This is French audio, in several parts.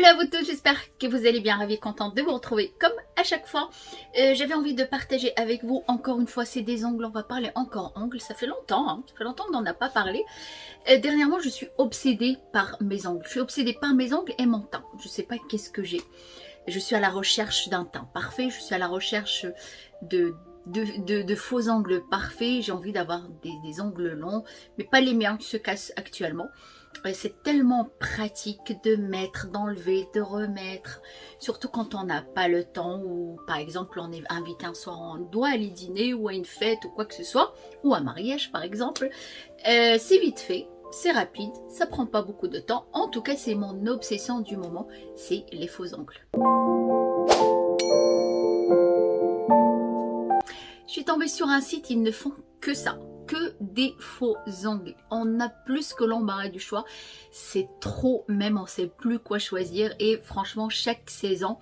Hello à vous tous, j'espère que vous allez bien, ravie, contente de vous retrouver comme à chaque fois. J'avais envie de partager avec vous encore une fois, c'est des ongles, on va parler encore ongles, ça fait longtemps, ça fait longtemps qu'on n'en a pas parlé. Dernièrement, je suis obsédée par mes ongles, je suis obsédée par mes ongles et mon teint, je sais pas qu'est-ce que j'ai. Je suis à la recherche d'un teint parfait, je suis à la recherche de faux ongles parfaits, j'ai envie d'avoir des ongles longs, mais pas les miens qui se cassent actuellement. C'est tellement pratique de mettre, d'enlever, de remettre, surtout quand on n'a pas le temps ou par exemple on est invité un soir, on doit aller dîner ou à une fête ou quoi que ce soit, ou un mariage par exemple. C'est vite fait, c'est rapide, ça prend pas beaucoup de temps. En tout cas, c'est mon obsession du moment, c'est les faux ongles. Je suis tombée sur un site, ils ne font que ça. Que des faux ongles. On a plus que l'embarras du choix. C'est trop, même on sait plus quoi choisir. Et franchement, chaque saison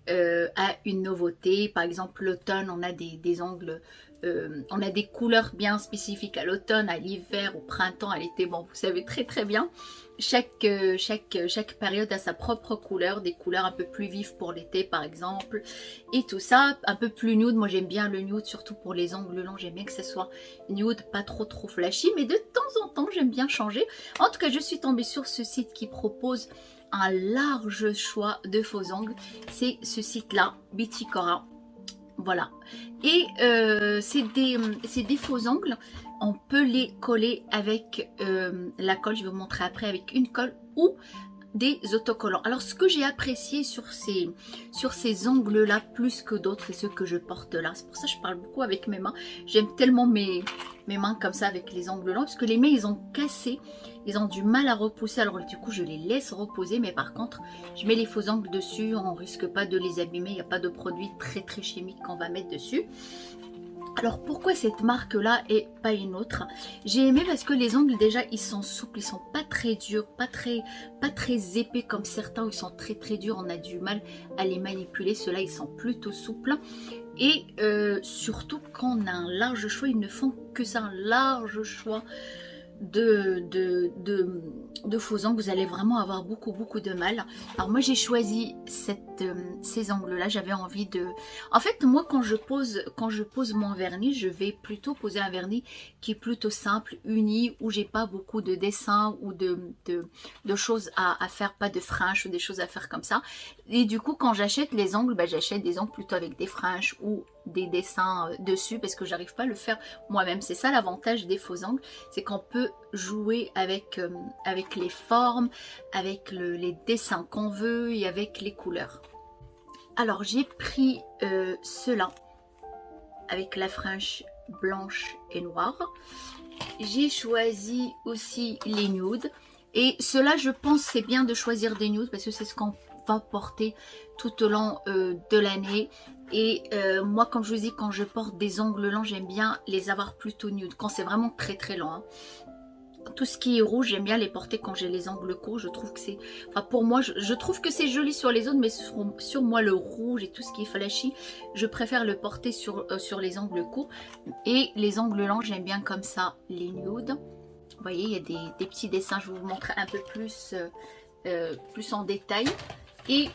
a une nouveauté. Par exemple, l'automne, on a des ongles, on a des couleurs bien spécifiques à l'automne, à l'hiver, au printemps, à l'été. Bon, vous savez très bien. Chaque période a sa propre couleur, des couleurs un peu plus vives pour l'été par exemple, et tout ça, un peu plus nude. Moi j'aime bien le nude, surtout pour les ongles longs, j'aime bien que ça soit nude, pas trop flashy, mais de temps en temps j'aime bien changer. En tout cas, je suis tombée sur ce site qui propose un large choix de faux ongles, c'est ce site là, Biticora. Voilà, et c'est des faux ongles. On peut les coller avec la colle, je vais vous montrer après, avec une colle ou des autocollants. Alors ce que j'ai apprécié sur ces ongles là plus que d'autres, et ceux que je porte là, c'est pour ça que je parle beaucoup avec mes mains, j'aime tellement mes mains comme ça avec les ongles longs, parce que les mains ils ont cassé, ils ont du mal à repousser, alors du coup je les laisse reposer, mais par contre je mets les faux ongles dessus, on risque pas de les abîmer, il n'y a pas de produits très chimiques qu'on va mettre dessus. Alors pourquoi cette marque là et pas une autre? J'ai aimé parce que les ongles déjà ils sont souples, ils sont pas très durs, pas très épais comme certains où ils sont très durs, on a du mal à les manipuler. Ceux-là ils sont plutôt souples, et surtout quand on a un large choix, ils ne font que ça, un large choix de faux ongles. Vous allez vraiment avoir beaucoup de mal. Alors moi j'ai choisi ces ongles là, j'avais envie de, en fait moi quand je pose mon vernis, je vais plutôt poser un vernis qui est plutôt simple, uni, où j'ai pas beaucoup de dessins ou de choses à faire, pas de fringes ou des choses à faire comme ça. Et du coup quand j'achète les ongles, j'achète des ongles plutôt avec des fringes ou des dessins dessus, parce que j'arrive pas à le faire moi-même. C'est ça l'avantage des faux ongles, c'est qu'on peut jouer avec les formes, avec les dessins qu'on veut et avec les couleurs. Alors j'ai pris ceux-là avec la frange blanche et noire. J'ai choisi aussi les nudes, et ceux-là je pense c'est bien de choisir des nudes parce que c'est ce qu'on va porter tout au long de l'année. Et moi comme je vous dis, quand je porte des ongles longs, j'aime bien les avoir plutôt nude quand c'est vraiment très long, hein. Tout ce qui est rouge, j'aime bien les porter quand j'ai les ongles courts. Je trouve que c'est, enfin pour moi, je trouve que c'est joli sur les autres, mais sur moi le rouge et tout ce qui est flashy, je préfère le porter sur les ongles courts. Et les ongles longs, j'aime bien comme ça les nudes. Vous voyez, il y a des petits dessins, je vais vous montrer un peu plus en détail. Et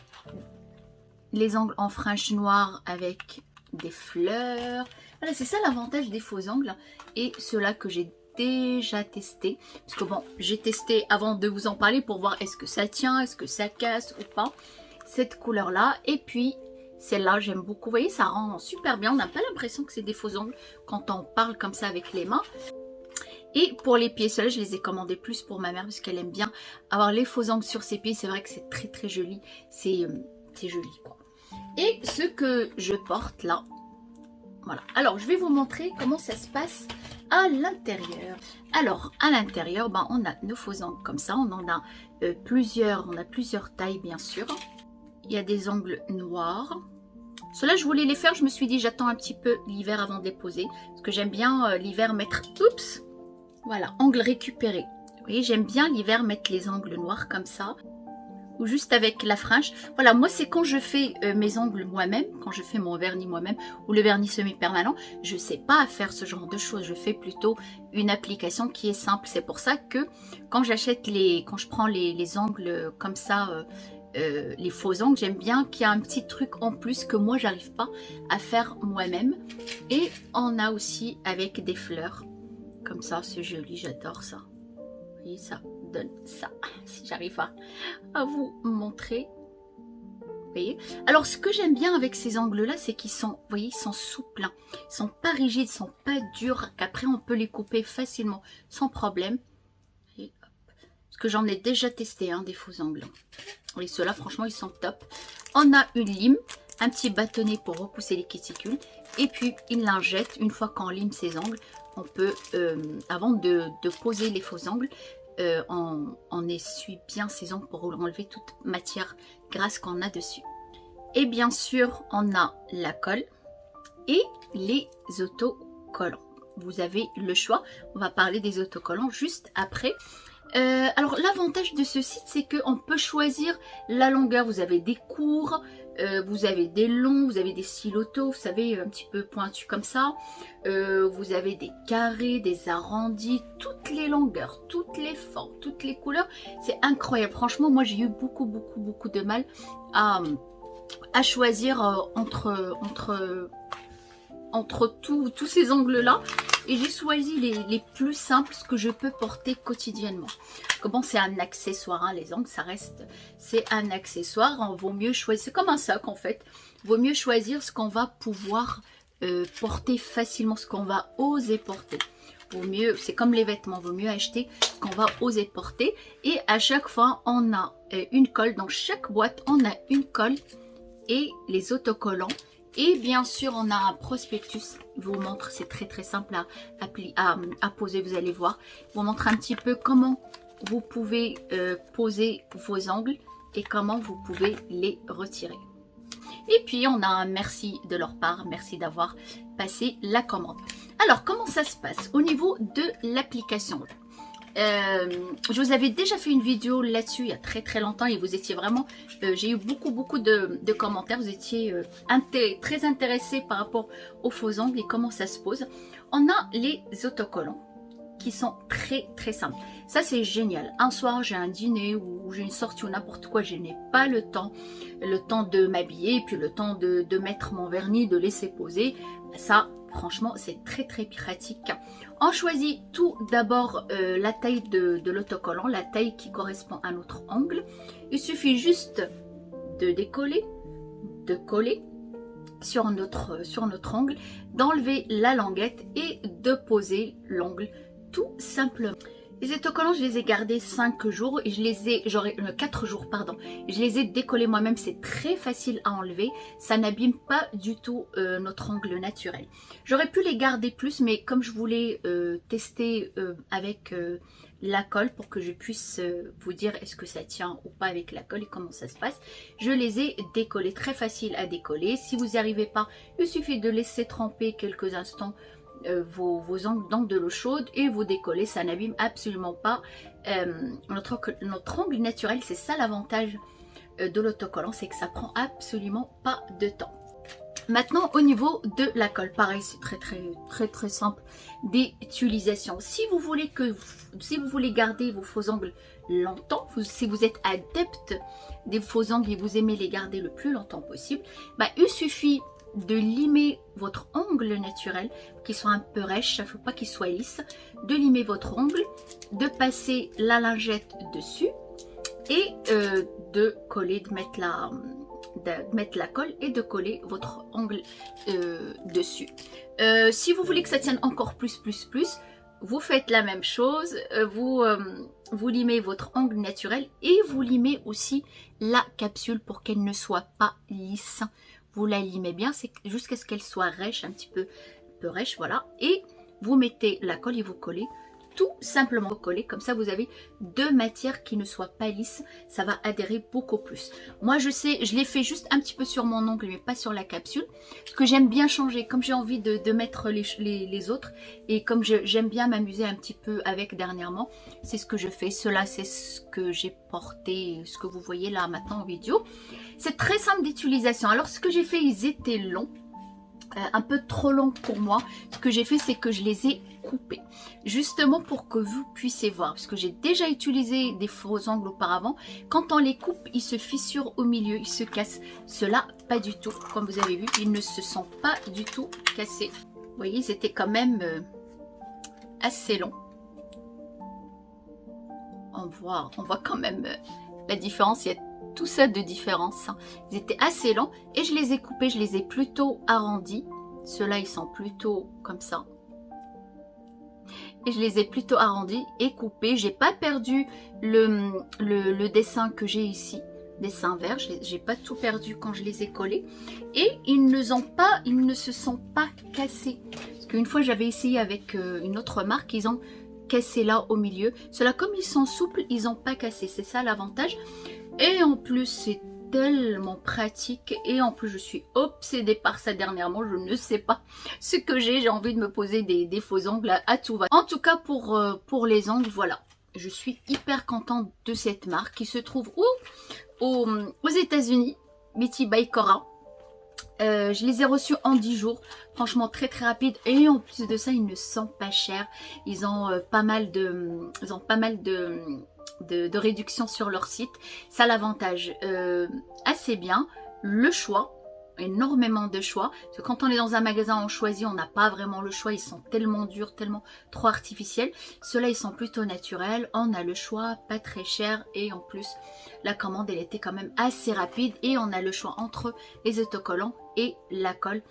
les ongles en frange noire avec des fleurs. Voilà, c'est ça l'avantage des faux ongles. Et ceux-là que j'ai déjà testé, parce que bon, j'ai testé avant de vous en parler pour voir est-ce que ça tient, est-ce que ça casse ou pas, cette couleur là. Et puis celle-là j'aime beaucoup, vous voyez, ça rend super bien, on n'a pas l'impression que c'est des faux ongles quand on parle comme ça avec les mains. Et pour les pieds, ceux-là je les ai commandés plus pour ma mère parce qu'elle aime bien avoir les faux ongles sur ses pieds. C'est vrai que c'est très joli, c'est joli quoi. Et ce que je porte là, voilà. Alors je vais vous montrer comment ça se passe à l'intérieur. Alors à l'intérieur, on a nos faux ongles comme ça, on en a plusieurs, on a plusieurs tailles bien sûr. Il y a des ongles noirs. Ceux-là je voulais les faire, je me suis dit j'attends un petit peu l'hiver avant de les poser, parce que j'aime bien l'hiver mettre, oups, voilà, ongles récupérés. Vous voyez, j'aime bien l'hiver mettre les ongles noirs comme ça, ou juste avec la frange. Voilà, moi c'est quand je fais mes ongles moi-même, quand je fais mon vernis moi-même, ou le vernis semi-permanent, je sais pas faire ce genre de choses. Je fais plutôt une application qui est simple. C'est pour ça que quand j'achète quand je prends les ongles comme ça, les faux ongles, j'aime bien qu'il y a un petit truc en plus que moi j'arrive pas à faire moi-même. Et on a aussi avec des fleurs comme ça, c'est joli, j'adore ça. Vous voyez, ça donne ça, si j'arrive à vous montrer. Vous voyez, alors ce que j'aime bien avec ces ongles là, c'est qu'ils sont, vous voyez, ils sont souples, hein. Ils sont pas rigides, ils sont pas durs, qu'après on peut les couper facilement sans problème. Et hop. Parce que j'en ai déjà testé, hein, des faux ongles. Et ceux-là, franchement, ils sont top. On a une lime, un petit bâtonnet pour repousser les cuticules, et puis une lingette. Une fois qu'on lime ses ongles, on peut, avant de poser les faux ongles, on essuie bien ses ongles pour enlever toute matière grasse qu'on a dessus. Et bien sûr, on a la colle et les autocollants. Vous avez le choix. On va parler des autocollants juste après. Alors l'avantage de ce site, c'est qu'on peut choisir la longueur. Vous avez des courts, vous avez des longs, vous avez des styles auto, vous savez, un petit peu pointus comme ça. Vous avez des carrés, des arrondis, toutes les longueurs, toutes les formes, toutes les couleurs. C'est incroyable. Franchement, moi j'ai eu beaucoup de mal à choisir entre tous ces ongles-là. Et j'ai choisi les plus simples, ce que je peux porter quotidiennement. Bon, c'est un accessoire, hein, les ongles, ça reste, c'est un accessoire. On vaut mieux choisir, c'est comme un sac en fait. Vaut mieux choisir ce qu'on va pouvoir porter facilement, ce qu'on va oser porter. Vaut mieux, c'est comme les vêtements, vaut mieux acheter ce qu'on va oser porter. Et à chaque fois, on a une colle. Dans chaque boîte, on a une colle et les autocollants. Et bien sûr, on a un prospectus. Je vous montre, c'est très simple à poser, vous allez voir. Je vous montre un petit peu comment vous pouvez poser vos ongles et comment vous pouvez les retirer. Et puis, on a un merci de leur part. Merci d'avoir passé la commande. Alors, comment ça se passe au niveau de l'application? Je vous avais déjà fait une vidéo là-dessus il y a très longtemps et vous étiez vraiment, j'ai eu beaucoup de commentaires, vous étiez très intéressés par rapport aux faux ongles et comment ça se pose. On a les autocollants qui sont très simples. Ça c'est génial. Un soir j'ai un dîner ou j'ai une sortie ou n'importe quoi, je n'ai pas le temps de m'habiller, puis le temps de mettre mon vernis, de laisser poser. Ça franchement c'est très pratique. On choisit tout d'abord la taille de l'autocollant, la taille qui correspond à notre ongle. Il suffit juste de décoller, de coller sur notre ongle, d'enlever la languette et de poser l'ongle tout simplement. Les autocollants, je les ai gardés 5 jours et je les ai, 4 jours pardon. Je les ai décollés moi-même, c'est très facile à enlever. Ça n'abîme pas du tout notre ongle naturel. J'aurais pu les garder plus, mais comme je voulais tester avec la colle pour que je puisse vous dire est-ce que ça tient ou pas avec la colle et comment ça se passe, je les ai décollés, très facile à décoller. Si vous n'y arrivez pas, il suffit de laisser tremper quelques instants vos ongles dans de l'eau chaude et vous décollez, ça n'abîme absolument pas notre ongle naturel. C'est ça l'avantage de l'autocollant, c'est que ça prend absolument pas de temps. Maintenant au niveau de la colle, pareil, c'est très simple d'utilisation. Si vous voulez garder vos faux ongles longtemps, si vous êtes adepte des faux ongles et vous aimez les garder le plus longtemps possible, bah, il suffit de limer votre ongle naturel, qu'il soit un peu rêche, il ne faut pas qu'il soit lisse, de limer votre ongle, de passer la lingette dessus et de coller, de mettre la colle et de coller votre ongle dessus. Si vous voulez que ça tienne encore plus, vous faites la même chose, vous limez votre ongle naturel et vous limez aussi la capsule pour qu'elle ne soit pas lisse. Vous la limez bien, c'est jusqu'à ce qu'elle soit rêche, un petit peu rêche, voilà. Et vous mettez la colle et vous collez, tout simplement coller. Comme ça, vous avez deux matières qui ne soient pas lisses. Ça va adhérer beaucoup plus. Moi, je sais, je l'ai fait juste un petit peu sur mon ongle, mais pas sur la capsule. Parce que j'aime bien changer, comme j'ai envie de mettre les autres. Et comme j'aime bien m'amuser un petit peu avec dernièrement, c'est ce que je fais. Cela, c'est ce que j'ai porté, ce que vous voyez là maintenant en vidéo. C'est très simple d'utilisation. Alors, ce que j'ai fait, ils étaient longs. Un peu trop longs pour moi. Ce que j'ai fait, c'est que je les ai couper. Justement pour que vous puissiez voir, parce que j'ai déjà utilisé des faux ongles auparavant. Quand on les coupe, ils se fissurent au milieu, ils se cassent. Ceux-là, pas du tout. Comme vous avez vu, ils ne se sont pas du tout cassés. Vous voyez, c'était quand même assez long. On voit quand même la différence. Il y a tout ça de différence. Ils étaient assez longs et je les ai coupés. Je les ai plutôt arrondis. Ceux-là, ils sont plutôt comme ça. Et je les ai plutôt arrondis et coupés. J'ai pas perdu le dessin que j'ai ici. Dessin vert. J'ai pas tout perdu quand je les ai collés. Et ils ne se sont pas cassés. Parce qu'une fois, j'avais essayé avec une autre marque. Ils ont cassé là au milieu. Ceux-là, comme ils sont souples, ils n'ont pas cassé. C'est ça l'avantage. Et en plus, c'est tellement pratique. Et en plus, je suis obsédée par ça dernièrement. Je ne sais pas ce que j'ai. J'ai envie de me poser des faux ongles à tout va. En tout cas, pour les ongles, voilà. Je suis hyper contente de cette marque qui se trouve où aux États-Unis. Betty by Cora. Je les ai reçus en 10 jours, franchement très rapide, et en plus de ça ils ne sont pas chers, ils ont pas mal de réductions sur leur site, ça l'avantage assez bien, le choix, énormément de choix, parce que quand on est dans un magasin on choisit, on n'a pas vraiment le choix, ils sont tellement durs, tellement trop artificiels. Ceux-là ils sont plutôt naturels, on a le choix, pas très cher, et en plus la commande elle était quand même assez rapide, et on a le choix entre les autocollants et la colle.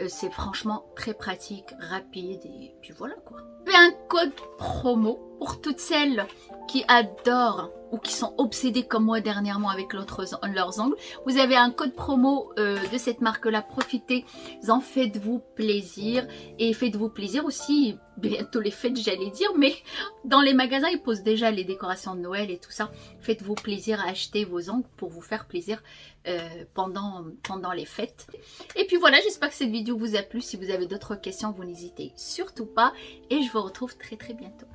C'est franchement très pratique, rapide, et puis voilà quoi. J'ai un code promo pour toutes celles qui adorent ou qui sont obsédées comme moi dernièrement avec leurs ongles. Vous avez un code promo de cette marque là, profitez-en, faites-vous plaisir, et faites-vous plaisir aussi, bientôt les fêtes j'allais dire, mais dans les magasins ils posent déjà les décorations de Noël et tout ça. Faites-vous plaisir à acheter vos ongles pour vous faire plaisir pendant les fêtes. Et puis voilà, j'espère que cette vidéo vous a plu. Si vous avez d'autres questions, vous n'hésitez surtout pas, et je vous retrouve très bientôt.